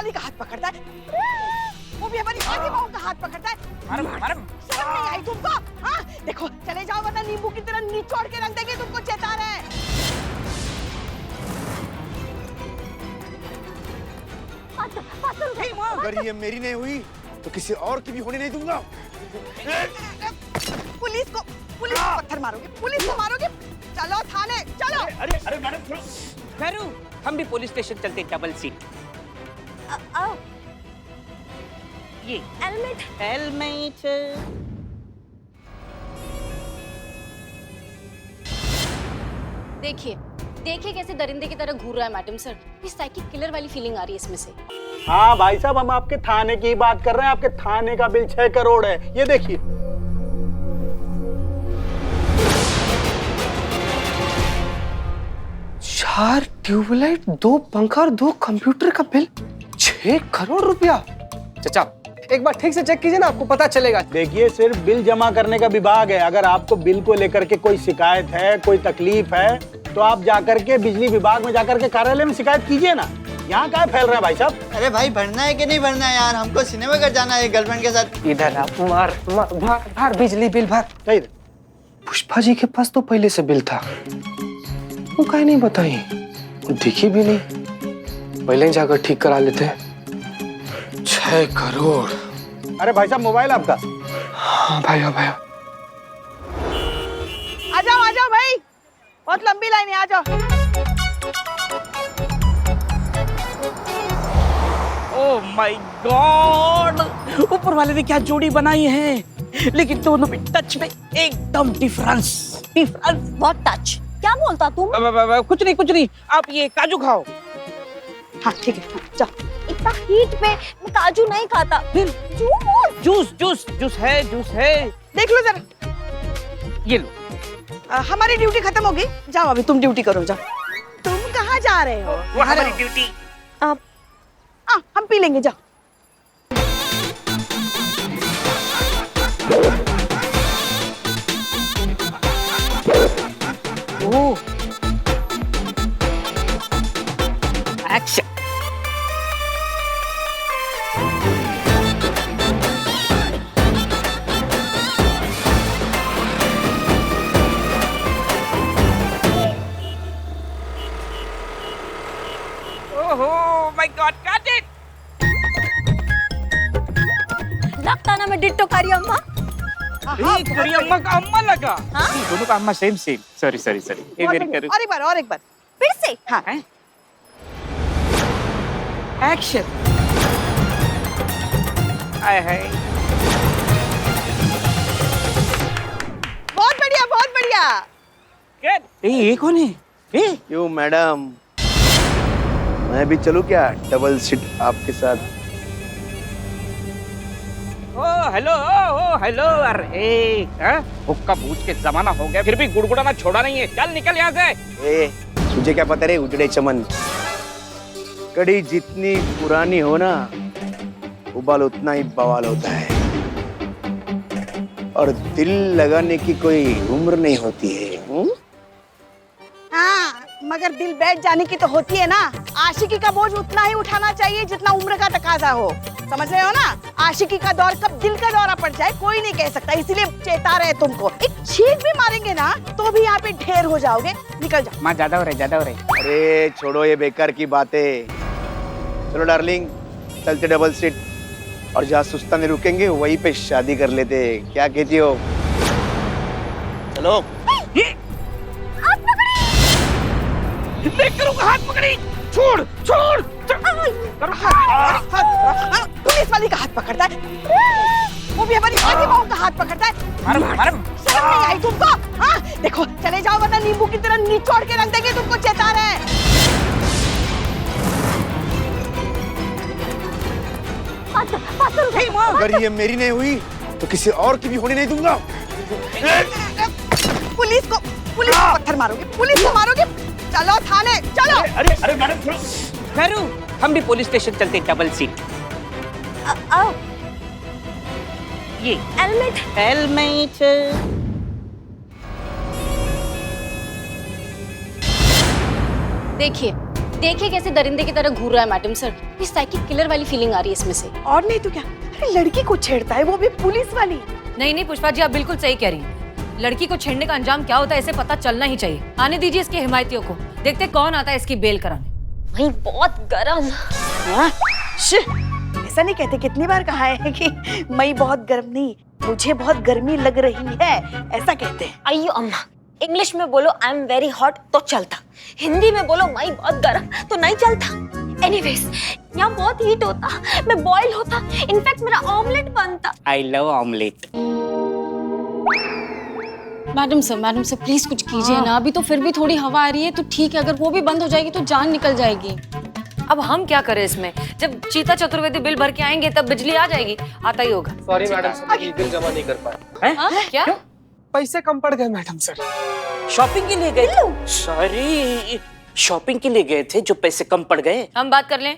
वाली का हाथ पकड़ता है, वो भी हमारी आधी बहू का हाथ पकड़ता है। शर्म नहीं आई तुमको? हाँ देखो चले जाओ वरना नींबू की तरह निचोड़ के रख देंगे तुमको, चेता रहे। अगर ये मेरी नहीं हुई तो किसी और की भी होने नहीं दूंगा। पुलिस को पत्थर मारोगे, पुलिस को मारोगे। चलो थाने चलो। अरे मैडम खैरू, हम भी पुलिस स्टेशन चलते, डबल सीट। ये हेलमेट। देखिए कैसे दरिंदे की तरह घूर रहा है मैडम सर। इस साइकिक किलर वाली फीलिंग आ रही है इसमें से। हाँ भाई साहब, हम आपके थाने की बात कर रहे हैं। आपके थाने का बिल 6 करोड़ है, ये देखिए। 4 ट्यूबलाइट, 2 पंखा और 2 कंप्यूटर का बिल 6 करोड़ रुपया। चाचा एक बार ठीक से चेक कीजिए ना, आपको पता चलेगा। देखिए, सिर्फ बिल जमा करने का विभाग है। अगर आपको बिल को लेकर के कोई शिकायत है, कोई तकलीफ है, तो आप जाकर के बिजली विभाग में जाकर के कार्यालय में शिकायत कीजिए ना। यहाँ क्या फैल रहा है भाई साहब? अरे भाई भरना है कि नहीं भरना है यार, हमको सिनेमा घर जाना है गर्लफ्रेंड के साथ। इधर आप भर बिजली बिल भर। पुष्पा जी के पास तो पहले से बिल था, वो काहे नहीं बताई, वो दिखी भी नहीं। पहले ही जाकर ठीक करा लेते। 6 करोड़। अरे भाई साहब, मोबाइल आपका? हाँ भाई, हाँ भाई। आ जाओ भाई, बहुत लंबी लाइन है, आ जाओ। ओह माय गॉड, ऊपर वाले ने क्या जोड़ी बनाई है, लेकिन दोनों में टच में एकदम डिफरेंस। बहुत टच। क्या बोलता तुम? कुछ नहीं, आप ये काजू खाओ। हाँ ठीक है, जाओ। इतना हीट पे मैं काजू नहीं खाता। जूस है। देख लो जरा, ये लो। हमारी ड्यूटी खत्म होगी, जाओ अभी तुम ड्यूटी करो, जाओ। तुम कहाँ जा रहे हो? वो हमारी ड्यूटी। हम पी लेंगे, जाओ। Oh, action. Oh my god, got it. लगता ना मैं डिट्टो कारी अम्मा। तेरी अम्मा का अम्मा लगा। हाँ? दोनों का अम्मा सेम। सॉरी। ये मेरी करो। और एक बार। फिर से? हाँ। एक्शन। आए है। बहुत बढ़िया। ये कौन है? क्यों मैडम, मैं भी चलूं क्या डबल सीट आपके साथ? हेलो। अरे हुक्का बूझ के जमाना हो गया, फिर भी गुड़गुड़ाना छोड़ा नहीं है। चल निकल यहाँ से। तुझे क्या पता रे उजड़े चमन, कड़ी जितनी पुरानी हो ना, उबाल उतना ही बवाल होता है। और दिल लगाने की कोई उम्र नहीं होती है। हाँ, मगर दिल बैठ जाने की तो होती है ना। आशिकी का बोझ उतना ही उठाना चाहिए जितना उम्र का तकाजा हो, समझ रहे हो ना? आशिकी का दौर कब दिल का दौरा पड़ जाए कोई नहीं कह सकता, इसीलिए चेता रहे तुमको। एक छींक भी मारेंगे ना तो भी यहाँ पे ढेर हो जाओगे। निकल जाओ। माँ ज्यादा हो रहे। अरे छोड़ो ये बेकार की बातें, चलो डार्लिंग चलते डबल सीट, और जहाँ सुस्ता नहीं रुकेंगे वहीं पे शादी कर लेते। क्या कहती हो? चलो। हाथ पकड़ी। छोड़। पुलिस वाली का हाथ पकड़ता है, वो भी हमारी आधी बहू का हाथ पकड़ता है। शर्म नहीं आई तुमको? हाँ देखो चले जाओ वरना नींबू की तरह निचोड़ के रख देंगे तुमको, चेता रहे। अगर ये मेरी नहीं हुई तो किसी और की भी होने नहीं दूंगा। पुलिस को पत्थर मारोगे, पुलिस को मारोगे। चलो थाने चलो। अरे मैडम खैरू, हम भी पुलिस स्टेशन चलते, डबल सीट। ये हेलमेट। देखिए कैसे दरिंदे की तरह घूर रहा है मैडम सर। ये साइकिक किलर वाली फीलिंग आ रही है इसमें से। और नहीं तो क्या, अरे लड़की को छेड़ता है, वो भी पुलिस वाली। नहीं पुष्पा जी, आप बिल्कुल सही कह रही हैं। लड़की को छेड़ने का अंजाम क्या होता है इसे पता चलना ही चाहिए। आने दीजिए इसके हिमायतियों को, देखते कौन आता है इसकी बेल कराने। वही बहुत गरम। हाँ? ऐसा नहीं कहते, कितनी बार कहा है कि मैं बहुत गर्म नहीं, मुझे बहुत गर्मी लग रही है, ऐसा कहते हैं। अयो अम्मा, इंग्लिश में बोलो आई एम वेरी हॉट तो चलता, हिंदी में बोलो मैं बहुत गर्म तो नहीं चलता। एनीवेज, यहाँ बहुत हीट होता, मैं बॉईल होता, इनफैक्ट मेरा ऑमलेट बनता। I love omelette. Madam sir please कुछ कीजिए ना। अभी तो फिर भी थोड़ी हवा आ रही है तो ठीक है, अगर वो भी बंद हो जाएगी तो जान निकल जाएगी। अब हम क्या करें इसमें? जब चीता चतुर्वेदी बिल भर के आएंगे तब बिजली आ जाएगी, आता ही होगा। सॉरी मैडम सर, बिल जमा नहीं कर पाए। क्या? पैसे कम पड़ गए मैडम सर। शॉपिंग के लिए गए थे? सॉरी, शॉपिंग के लिए गए थे जो पैसे कम पड़ गए। हम बात कर लें।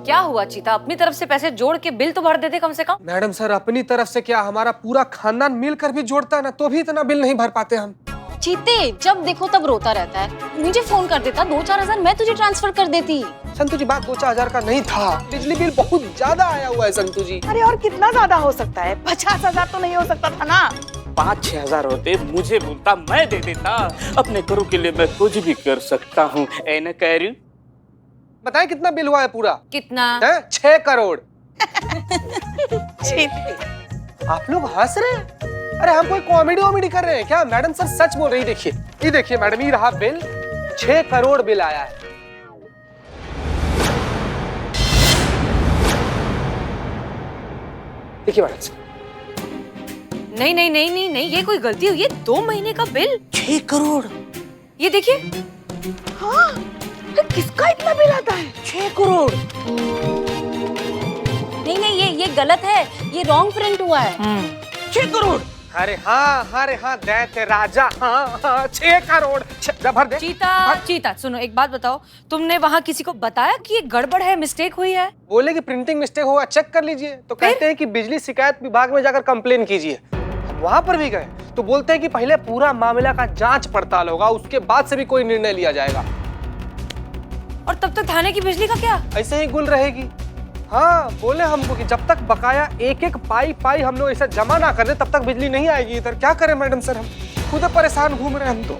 क्या हुआ चीता, अपनी तरफ से पैसे जोड़ के बिल तो भर देते कम से कम। मैडम सर, अपनी तरफ से क्या, हमारा पूरा खानदान मिलकर भी जोड़ता है ना, तो भी इतना बिल नहीं भर पाते हम। चीते जब देखो तब रोता रहता है, मुझे फोन कर देता, 2-4 हजार मैं तुझे ट्रांसफर कर देती। संतु जी, बात 2-4 हजार का नहीं था, बिजली बिल बहुत ज्यादा आया हुआ है संतु जी। अरे और कितना ज्यादा हो सकता है, 50,000 तो नहीं हो सकता था ना? 5-6 हजार होते मुझे बोलता, मैं दे देता। अपने करू के लिए मैं कुछ भी कर सकता हूँ। ऐना कह रही। बताए कितना बिल हुआ है पूरा? कितना? 6 करोड़। चीते, आप लोग हंस रहे हैं? अरे हम कोई कॉमेडी कर रहे हैं क्या? मैडम सर सच बोल रही। देखिए, ये देखिए मैडम, ये रहा बिल, 6 करोड़ बिल आया है। देखिए मैडम सर। नहीं, ये कोई गलती हुई है। 2 महीने का बिल 6 करोड़। ये देखिए। हाँ, तो किसका इतना बिल आता है? 6 करोड़। नहीं ये गलत है, ये रॉन्ग प्रिंट हुआ है। 6 करोड़। अरे हाँ, दैत्य राजा, हाँ, 6 करोड़। भर दे। चीता सुनो, एक बात बताओ, तुमने वहाँ किसी को बताया कि ये गड़बड़ है, मिस्टेक हुई है? बोले कि प्रिंटिंग मिस्टेक होगा, चेक कर लीजिए। तो कहते हैं कि बिजली शिकायत विभाग में जाकर कंप्लेन कीजिए। हम वहाँ पर भी गए तो बोलते हैं कि पहले पूरा मामला का जांच पड़ताल होगा, उसके बाद से भी कोई निर्णय लिया जाएगा। और तब तक थाने की बिजली का क्या? ऐसे ही गुल रहेगी। हाँ, बोले हमको कि जब तक बकाया एक पाई हम लोग ऐसा जमा ना कर दे तब तक बिजली नहीं आएगी इधर। क्या करें मैडम सर, हम खुद परेशान घूम रहे हैं हम तो।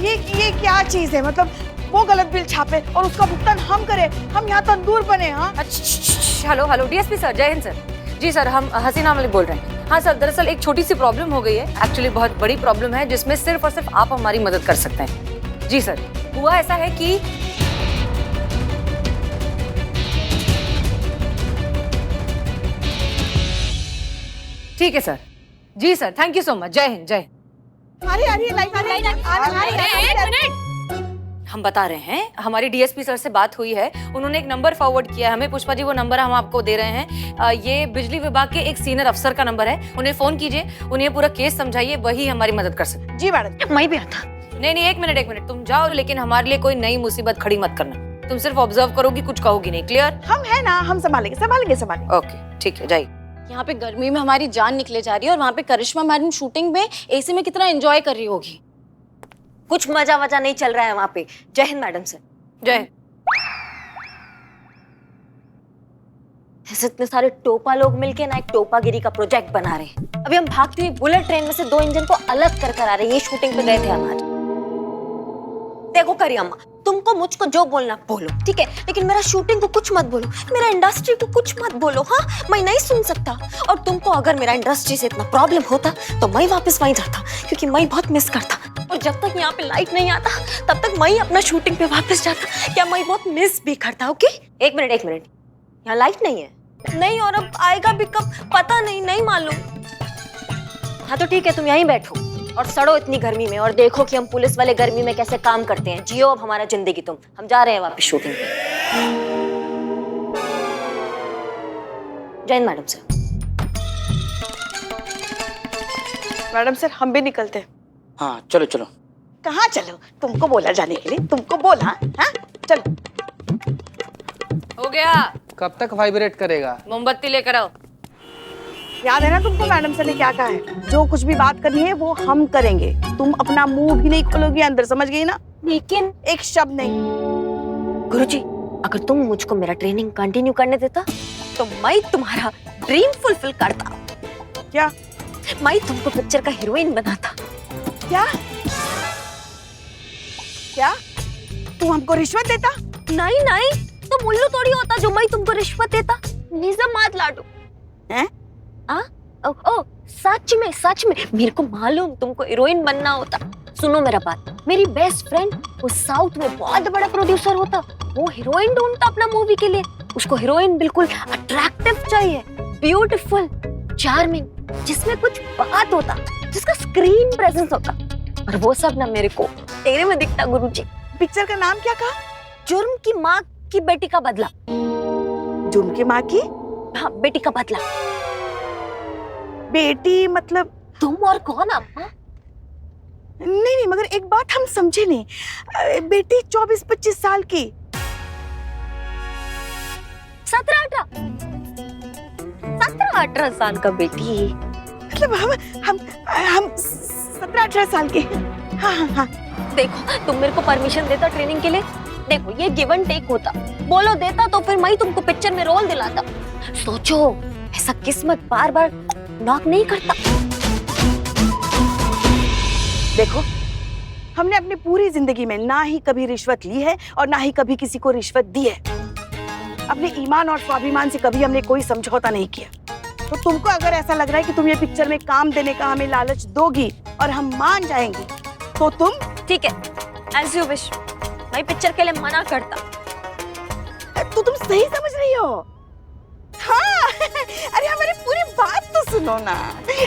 ये क्या चीज है? मतलब वो गलत बिल छापे और उसका भुगतान हम करें, हम यहाँ तंदूर बने। हाँ, हेलो डीएसपी सर, जय हिंद सर। जी सर, हम हसीना मलिक बोल रहे हैं। हाँ सर, दरअसल एक छोटी सी प्रॉब्लम हो गई है, एक्चुअली बहुत बड़ी प्रॉब्लम है जिसमें सिर्फ और सिर्फ आप हमारी मदद कर सकते हैं। जी सर, हुआ ऐसा है कि ठीक है सर। जी sir, thank you so much. जय हिंद, जय हिंद। हम बता रहे हैं, हमारी डीएसपी सर से बात हुई है, उन्होंने एक नंबर फॉरवर्ड किया है हमें। पुष्पा जी, वो नंबर हम आपको दे रहे हैं। ये बिजली विभाग के एक सीनियर अफसर का नंबर है, उन्हें फोन कीजिए, उन्हें पूरा केस समझाइए, वही हमारी मदद कर सकते। जी मैडम। मैं भी आता। नहीं, एक मिनट, तुम जाओ, लेकिन हमारे लिए कोई नई मुसीबत खड़ी मत करना। तुम सिर्फ ऑब्जर्व करोगी, कुछ कहोगी नहीं। क्लियर? हम है ना, हम संभालेंगे। ओके, ठीक है, जाइए। यहाँ पे गर्मी में हमारी जान निकले जा रही है और वहाँ पे करिश्मा मैडम शूटिंग में एसी में कितना एंजॉय कर रही होगी। कुछ मजा वजा नहीं चल रहा है वहाँ पे। जय हिंद मैडम सर। जय। ऐसे इतने सारे टोपा लोग मिलके ना एक टोपागिरी का प्रोजेक्ट बना रहे हैं। अभी हम भागती हुई बुलेट ट्रेन में से 2 इंजन को अलग कर आ रहे हैं। ये शूटिंग पे गए थे हम आज। देखो करी अम्मा, तुमको मुझको जो बोलना बोलो, ठीक है, लेकिन मेरा शूटिंग को कुछ मत बोलो, मेरा इंडस्ट्री को कुछ मत बोलो। हाँ, मैं नहीं सुन सकता। और तुमको अगर मेरा इंडस्ट्री से इतना प्रॉब्लम होता तो मैं वापस वहीं जाता, क्योंकि मैं बहुत मिस करता। और जब तक यहाँ पे लाइट नहीं आता तब तक मैं अपना शूटिंग पे वापस जाता। क्या मैं बहुत मिस भी करता? ओके, एक मिनट, यहाँ लाइट नहीं है। नहीं, और अब आएगा भी कब पता नहीं मालूम। हाँ तो ठीक है, तुम यहीं बैठो और सड़ो इतनी गर्मी में, और देखो कि हम पुलिस वाले गर्मी में कैसे काम करते हैं। जियो अब हमारा जिंदगी तुम। हम जा रहे हैं वापस शूटिंग पे। जय Hind madam sir. Madam sir, हम भी निकलते। हाँ, चलो। कहाँ चलो? तुमको बोला जाने के लिए, तुमको बोला। हाँ, चलो। हो गया। कब तक वाइब्रेट करेगा? मोमबत्ती लेकर आओ। याद है ना तुमको मैडम सर ने क्या कहा है, जो कुछ भी बात करनी है वो हम करेंगे, तुम अपना मुंह भी नहीं खोलोगी अंदर, समझ गई ना? लेकिन एक शब्द नहीं। गुरुजी, अगर तुम मुझको मेरा ट्रेनिंग कंटिन्यू करने देता तो मैं तुम्हारा ड्रीम फुलफिल करता। क्या? मैं तुमको पिक्चर का हीरोइन बनाता। क्या क्या तू हमको रिश्वत देता? नहीं नहीं, तो उल्लू थोड़ी होता जो मैं तुमको रिश्वत देता। निज़म मात लाडू हैं? ओ सच में मेरे को मालूम तुमको हीरोइन बनना होता। सुनो मेरा बात, मेरी बेस्ट फ्रेंड वो साउथ में बहुत बड़ा प्रोड्यूसर होता, वो हीरोइन ढूंढता अपना मूवी के लिए। उसको हीरोइन बिल्कुल अट्रैक्टिव चाहिए, ब्यूटीफुल, चार्मिंग, जिसमें कुछ बात होता, जिसका स्क्रीन प्रेजेंस होता। और वो सब ना मेरे को तेरे में दिखता गुरुजी। पिक्चर का नाम क्या कहा? जुर्म की माँ की बेटी का बदला। जुर्म की माँ की हाँ, बेटी का बदला। बेटी मतलब? तुम और कौन अम्मा? नहीं, मगर एक बात हम समझे नहीं, बेटी 24-25 साल की। 17-18 साल का बेटी, मतलब हम 17-18 साल के। हाँ। देखो तुम मेरे को परमिशन देता ट्रेनिंग के लिए, देखो ये गिव एंड टेक होता। बोलो देता तो फिर मैं तुमको पिक्चर में रोल दिलाता। सोचो, ऐसा किस्मत बार बार नॉक नहीं करता। देखो, हमने अपनी पूरी जिंदगी में ना ही कभी रिश्वत ली है और ना ही कभी किसी को रिश्वत दी है। अपने ईमान और स्वाभिमान से कभी हमने कोई समझौता नहीं किया। तो तुमको अगर ऐसा लग रहा है कि तुम ये पिक्चर में काम देने का हमें लालच दोगी और हम मान जाएंगे, तो तुम ठीक है, एज यू विश। मैं पिक्चर के लिए मना करता। तो तुम सही समझ रही हो? हाँ। अरे हमारी पूरी बात तो सुनो ना।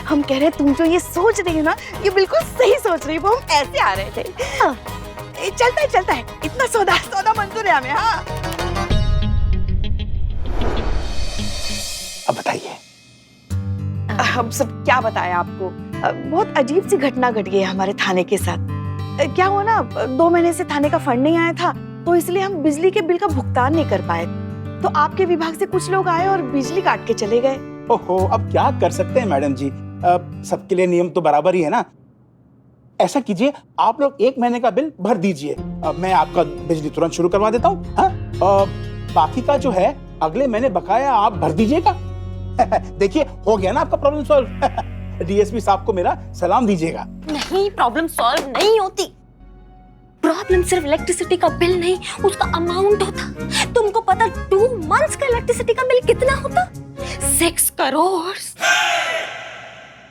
हम कह रहे तुम जो ये सोच रही हो ना, ये बिल्कुल सही सोच रही हो। हम ऐसे आ रहे थे। हाँ। चलता है, इतना सौदा मंजूर है हमें। हाँ, अब बताइए। हम सब क्या बताएं आपको। बहुत अजीब सी घटना घट गई है हमारे थाने के साथ। क्या हुआ ना, 2 महीने से थाने का फंड नहीं आया था, तो इसलिए हम बिजली के बिल का भुगतान नहीं कर पाए। तो आपके विभाग से कुछ लोग आए और बिजली काट के चले गए। ओहो, अब क्या कर सकते हैं मैडम जी, सबके लिए नियम तो बराबर ही है ना। ऐसा कीजिए, आप लोग 1 महीने का बिल भर दीजिए, मैं आपका बिजली तुरंत शुरू करवा देता हूँ। हाँ, बाकी का जो है अगले महीने बकाया आप भर दीजिएगा। देखिए, हो गया ना आपका प्रॉब्लम सॉल्व। डीएसपी साहब को मेरा सलाम दीजिएगा। नहीं, प्रॉब्लम सॉल्व नहीं होती। प्रॉब्लम सिर्फ इलेक्ट्रिसिटी का बिल नहीं, उसका अमाउंट होता। तुमको पता 2 मंथ्स का इलेक्ट्रिसिटी का बिल कितना होता? 6 करोड़।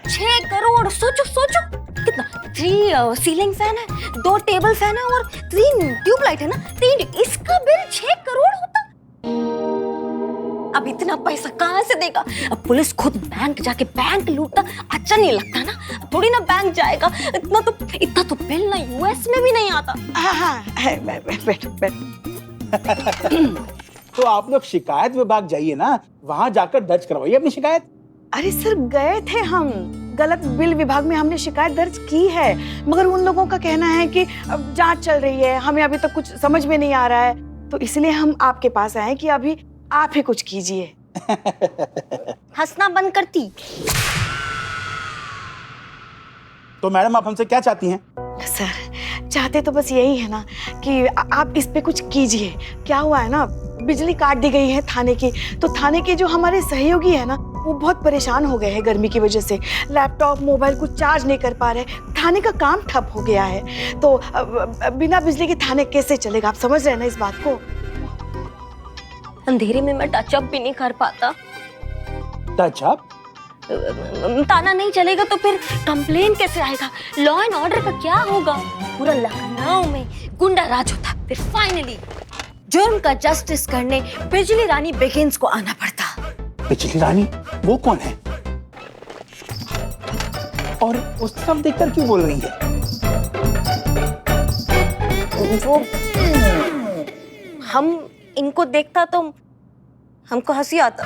6 करोड़, सोचो कितना। 3 सीलिंग फैन है, 2 टेबल फैन है और 3 ट्यूबलाइट है ना, 3, इसका बिल 6 करोड़ होता। अब इतना पैसा कहाँ से देगा? अब पुलिस खुद बैंक जाके बैंक लूटता अच्छा नहीं लगता ना। थोड़ी ना बैंक जाएगा, इतना तो बिल ना यूएस में भी नहीं आता। हाँ, बैठ। तो आप लोग शिकायत विभाग जाइए ना, वहाँ जाकर दर्ज करवाइए अपनी शिकायत। अरे सर, गए थे हम, गलत बिल विभाग में हमने शिकायत दर्ज की है, मगर उन लोगों का कहना है कि अब जांच चल रही है, हमें अभी तक कुछ समझ में नहीं आ रहा है। तो इसलिए हम आपके पास आए कि अभी आप ही कुछ कीजिए। हंसना बंद करती। तो मैडम, आप हमसे क्या चाहती हैं? सर, चाहते तो बस यही है ना कि आप इस पे कुछ कीजिए। क्या हुआ है ना, बिजली काट दी गई है थाने की, तो थाने के जो हमारे सहयोगी है ना, वो बहुत परेशान हो गए हैं गर्मी की वजह से। लैपटॉप, मोबाइल कुछ चार्ज नहीं कर पा रहे, थाने का काम ठप हो गया है। तो बिना बिजली के थाने कैसे चलेगा? आप समझ रहे हैं ना इस बात को? अंधेरे में मैं टचअप भी नहीं कर पाता। टचअप? ताना नहीं चलेगा तो फिर कंप्लेन कैसे आएगा? लॉ एंड ऑर्डर का क्या होगा? पूरा लखनऊ में गुंडा राज होता। फिर फाइनली जुर्म का जस्टिस करने बिजली रानी बेगिंस को आना पड़ता। बिजली रानी? वो कौन है? और उस तरफ देखकर क्यों बोल रही है? वो हम इनको देखता तो हमको हंसी आता।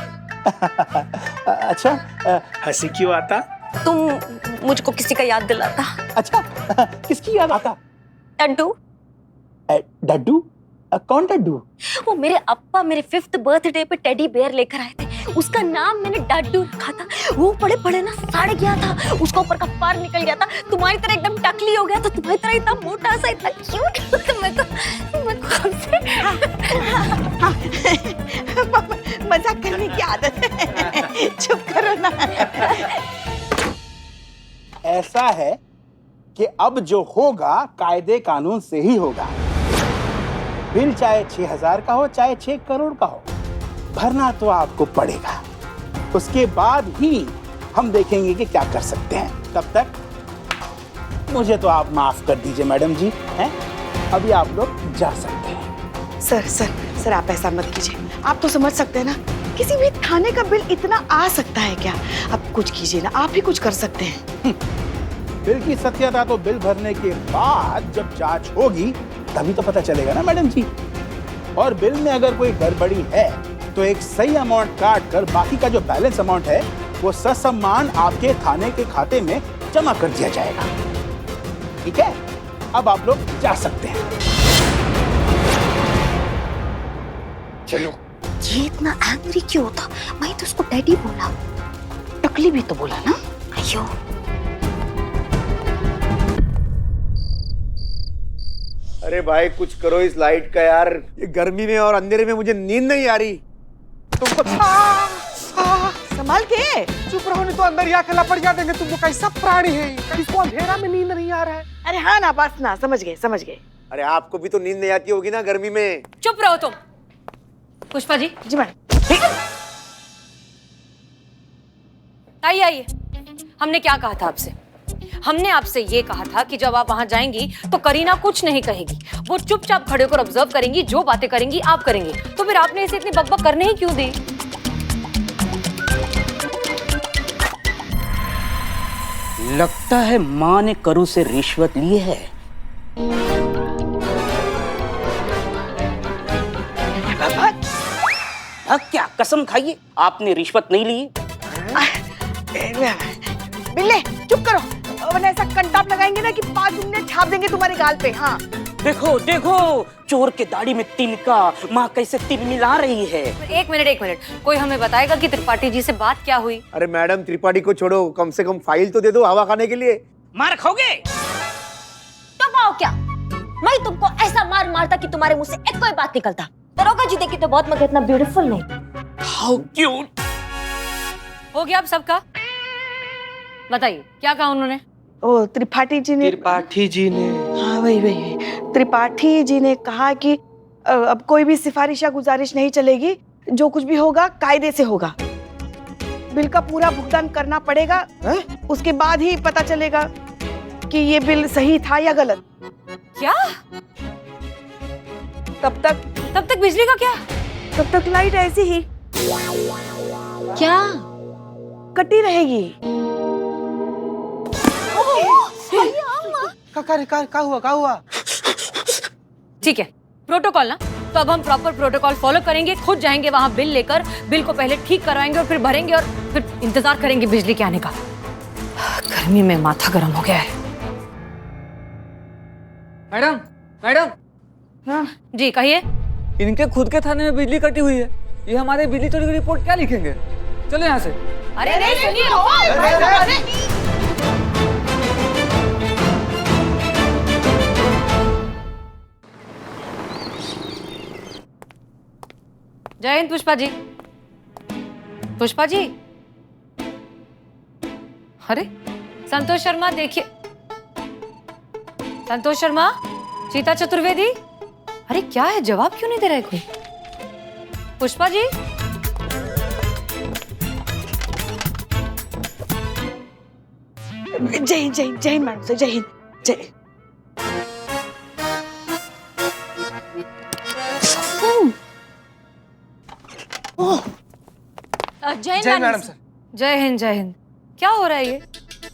अच्छा, हंसी क्यों आता? तुम मुझको किसी का याद दिलाता। अच्छा, किसकी याद आता? डड्डू। डड्डू? कौन डड्डू? वो मेरे अप्पा मेरे 5th बर्थडे पे टेडी बेयर लेकर आए थे। उसका नाम मैंने डड्डू रखा था। वो बड़े बड़े ना सड़ गया था, उसका ऊपर का फर निकल गया था, तुम्हारी तरह एकदम टकली हो गया था, तुम्हारी तरह इतना मोटा सा, इतना क्यूट। मैं तो कब से मजाक करने की आदत है। चुप करो ना। ऐसा है कि अब जो होगा कायदे कानून से ही होगा। बिल चाहे 6,000 का हो चाहे 6 करोड़ का हो, भरना तो आपको पड़ेगा। उसके बाद ही हम देखेंगे कि क्या कर सकते हैं। तब तक मुझे तो आप माफ कर दीजिए मैडम जी, हैं? अभी आप लोग जा सकते हैं। सर आप ऐसा मत कीजिए। आप तो समझ सकते हैं ना, किसी भी थाने का बिल इतना आ सकता है क्या? अब कुछ कीजिए ना, आप ही कुछ कर सकते हैं। बिल की सत्यता तो बिल भरने के बाद जब जांच होगी तभी तो पता चलेगा ना मैडम जी। और बिल में अगर कोई गड़बड़ी है तो एक सही अमाउंट काट कर बाकी का जो बैलेंस अमाउंट है वो ससम्मान आपके थाने के खाते में जमा कर दिया जाएगा। ठीक है, अब आप लोग जा सकते हैं। चलो। ये इतना एंग्री क्यों था? मैं तो उसको डैडी बोला, टकली भी तो बोला ना। अयो। अरे भाई कुछ करो इस लाइट का यार, ये गर्मी में और अंधेरे में मुझे नींद नहीं आ रही। तुमको संभाल के। चुप रहो नहीं तो अंदर ही आके लपट जा देंगे। तुमको कैसा प्राणी है, इसको अंधेरा में नींद नहीं आ रहा है। अरे हाँ ना, बस ना, समझ गए। अरे आपको भी तो नींद नहीं आती होगी ना गर्मी में। चुप रहो तुम। पुष्पा जी, जी मैडम। आइए। हमने क्या कहा था आपसे? हमने आपसे ये कहा था कि जब आप वहां जाएंगी तो करीना कुछ नहीं कहेगी, वो चुपचाप खड़े होकर ऑब्जर्व करेंगी, जो बातें करेंगी आप करेंगे। तो फिर आपने इसे इतनी बकबक करने ही क्यों दी? लगता है माँ ने करू से रिश्वत ली है। क्या कसम खाइए आपने रिश्वत नहीं ली? बिल्ले चुप करो, वरना ऐसा कंटाप लगाएंगे ना कि 5 मिनट छाप देंगे तुम्हारे गाल पे। हाँ देखो देखो, चोर के दाढ़ी में तिनका, माँ कैसे तिल मिला रही है। एक मिनट, कोई हमें बताएगा कि त्रिपाठी जी से बात क्या हुई? अरे मैडम त्रिपाठी को छोड़ो, कम से कम फाइल तो दे दो हवा खाने के लिए। मार खाओगे? तो पाओ क्या? मैं तुमको ऐसा मार मारता कि तुम्हारे मुंह से एक कोई बात निकलता। दरोगा जी देखी तो बहुत, मगर इतना ब्यूटीफुल नहीं। How cute. हो गया अब सबका? बताइए क्या कहा उन्होंने? ओ त्रिपाठी जी ने हाँ वही त्रिपाठी जी ने कहा कि अब कोई भी सिफारिश या गुजारिश नहीं चलेगी, जो कुछ भी होगा कायदे से होगा। बिल का पूरा भुगतान करना पड़ेगा, उसके बाद ही पता चलेगा कि ये बिल सही था या गलत। क्या? तब तक बिजली का क्या? तब तक लाइट ऐसी ही क्या? कटी रहेगी। क्या हुआ? ठीक है, प्रोटोकॉल ना, तो अब हम प्रॉपर प्रोटोकॉल फॉलो करेंगे। खुद जाएंगे वहां बिल लेकर, बिल को पहले ठीक करवाएंगे और फिर भरेंगे और फिर इंतजार करेंगे बिजली के आने का। गर्मी में माथा गर्म हो गया है। मैडम हाँ जी कहिए। इनके खुद के थाने में बिजली कटी हुई है, ये हमारे बिजली चोरी की रिपोर्ट क्या लिखेंगे? चलो यहाँ से। अरे नहीं सुनिए। जय हिंद पुष्पा जी। पुष्पा जी, अरे संतोष शर्मा देखिए। संतोष शर्मा, चीता चतुर्वेदी, अरे क्या है, जवाब क्यों नहीं दे रहा है कोई? पुष्पा जी, जय हिंद मैडम से, जय हिंद। जय मैडम सर। जय हिंद। क्या हो रहा है ये?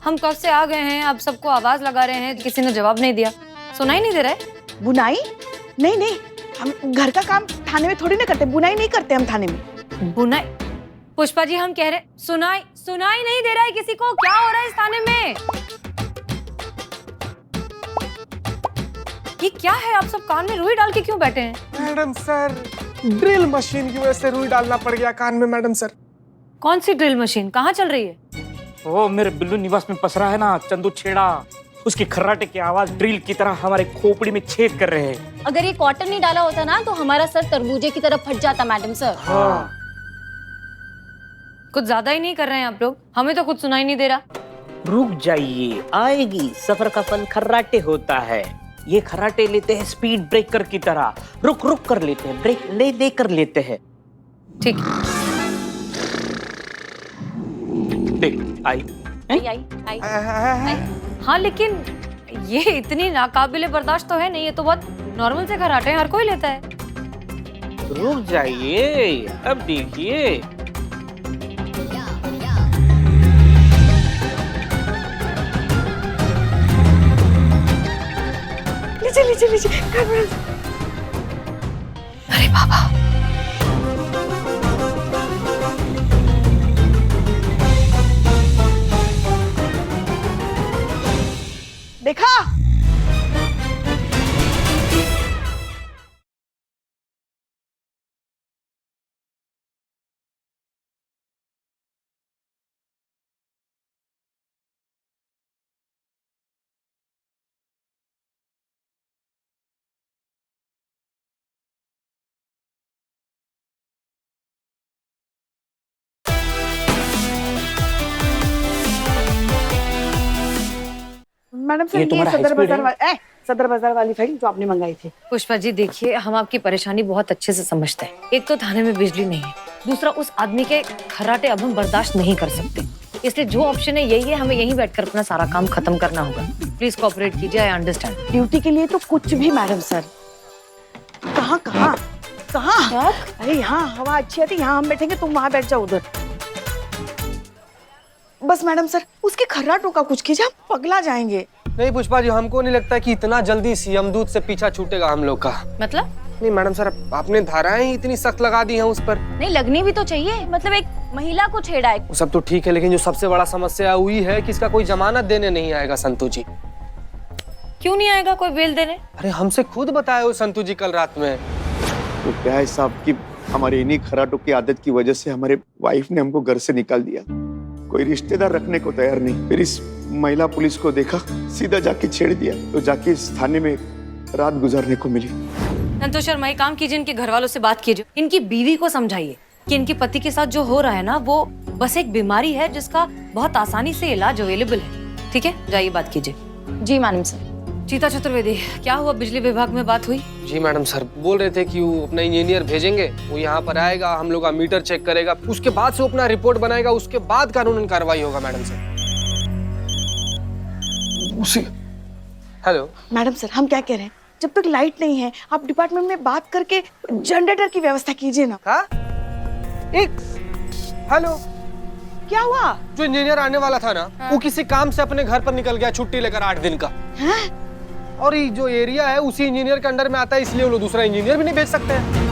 हम कब से आ गए हैं, आप सबको आवाज लगा रहे हैं, किसी ने जवाब नहीं दिया। सुनाई नहीं दे रहा है? बुनाई? नहीं, हम घर का काम थाने में थोड़ी ना करते, बुनाई नहीं करते हम थाने में। बुनाई? पुष्पा जी हम कह रहे, सुनाई नहीं दे रहा है किसी को? क्या हो रहा है इस थाने में? ये क्या है? आप सब कान में रुई डाल के क्यों बैठे हैं? मैडम सर, ड्रिल मशीन की वजह से रुई डालना पड़ गया कान में मैडम सर। कौन सी ड्रिल मशीन कहाँ चल रही है? वो मेरे बिल्लू निवास में पसरा है ना चंदू छेड़ा, उसकी खर्राटे की आवाज ड्रिल की तरह हमारे खोपड़ी में छेद कर रहे हैं। अगर ये कॉटन नहीं डाला होता ना तो हमारा सर तरबूजे की तरफ फट जाता मैडम सर। हाँ। कुछ ज्यादा ही नहीं कर रहे हैं आप लोग, हमें तो कुछ सुनाई नहीं दे रहा। रुक जाइए, आएगी। सफर का फल खर्राटे होता है। ये खर्राटे लेते हैं स्पीड ब्रेकर की तरह, रुक रुक कर लेते हैं, ब्रेक ले दे कर लेते हैं। ठीक। देख आई आई। हाँ लेकिन ये इतनी नाकाबिले बर्दाश्त तो है नहीं, ये तो बहुत नॉर्मल से खर्राटे हैं, हर कोई लेता है। रुक जाइए, अब देखिए। लीजिए लीजिए लीजिए। अरे बाबा, देखा? मैडम सर, ये सदर बाजार वाली फाइल जो आपने मंगाई थी। पुष्पा जी देखिए, हम आपकी परेशानी बहुत अच्छे से समझते हैं। एक तो थाने में बिजली नहीं है, दूसरा उस आदमी के खर्राटे अब हम बर्दाश्त नहीं कर सकते, इसलिए जो ऑप्शन है यही है, हमें यहीं बैठकर अपना सारा काम खत्म करना होगा। प्लीज कोऑपरेट कीजिए, आई अंडरस्टैंड। ड्यूटी के लिए तो कुछ भी मैडम सर। कहाँ कहाँ कहाँ? अरे यहाँ हवा अच्छी आती, यहाँ हम बैठेंगे, तुम वहाँ बैठ जाओ उधर। बस मैडम सर, उसके खर्राटों का कुछ कीजिए, हम पगला जाएंगे। नहीं पुष्पा जी, हमको नहीं लगता कि इतना जल्दी सीएम दूत से पीछा छूटेगा हम लोग का। मतलब? नहीं मैडम सर, आपने धाराएं ही इतनी सख्त लगा दी हैं उस पर। नहीं लगनी भी तो चाहिए, मतलब एक महिला को छेड़ा है। वो सब तो ठीक है, लेकिन जो सबसे बड़ा समस्या हुई है कि इसका कोई जमानत देने नहीं आएगा संतू जी। क्यों नहीं आएगा कोई बेल देने? अरे हमसे खुद बताया वो संतू जी कल रात में। तो क्या है साहब कि हमारे इन्हीं खर्राटों की आदत की वजह से हमारे वाइफ ने हमको घर से निकाल दिया, कोई रिश्तेदार रखने को तैयार नहीं। फिर इस महिला पुलिस को देखा, सीधा जाके छेड़ दिया, तो जाके इस थाने में रात गुजारने को मिली। संतोष शर्मा, एक काम कीजिए, इनके घर वालों से बात कीजिए, इनकी बीवी को समझाइए कि इनके पति के साथ जो हो रहा है ना, वो बस एक बीमारी है जिसका बहुत आसानी से इलाज अवेलेबल है। ठीक है, जाइए बात कीजिए। जी मैडम सर। चीता चतुर्वेदी, क्या हुआ? बिजली विभाग में बात हुई? जी मैडम सर, बोल रहे थे कि वो अपना इंजीनियर भेजेंगे, वो यहाँ पर आएगा, हम लोग का मीटर चेक करेगा, उसके बाद से वो अपना रिपोर्ट बनाएगा, उसके बाद कानूनन कार्रवाई होगा madam sir. Hello madam sir, हम क्या कह रहे हैं, जब तक लाइट नहीं है, आप डिपार्टमेंट में बात करके जनरेटर की व्यवस्था कीजिए ना। हाँ? एक हेलो, क्या हुआ? जो इंजीनियर आने वाला था ना, वो किसी काम से अपने घर पर निकल गया, छुट्टी लेकर 8 दिन का। हैं? और ये जो एरिया है उसी इंजीनियर के अंडर में आता है, इसलिए वो लोग दूसरा इंजीनियर भी नहीं भेज सकते हैं।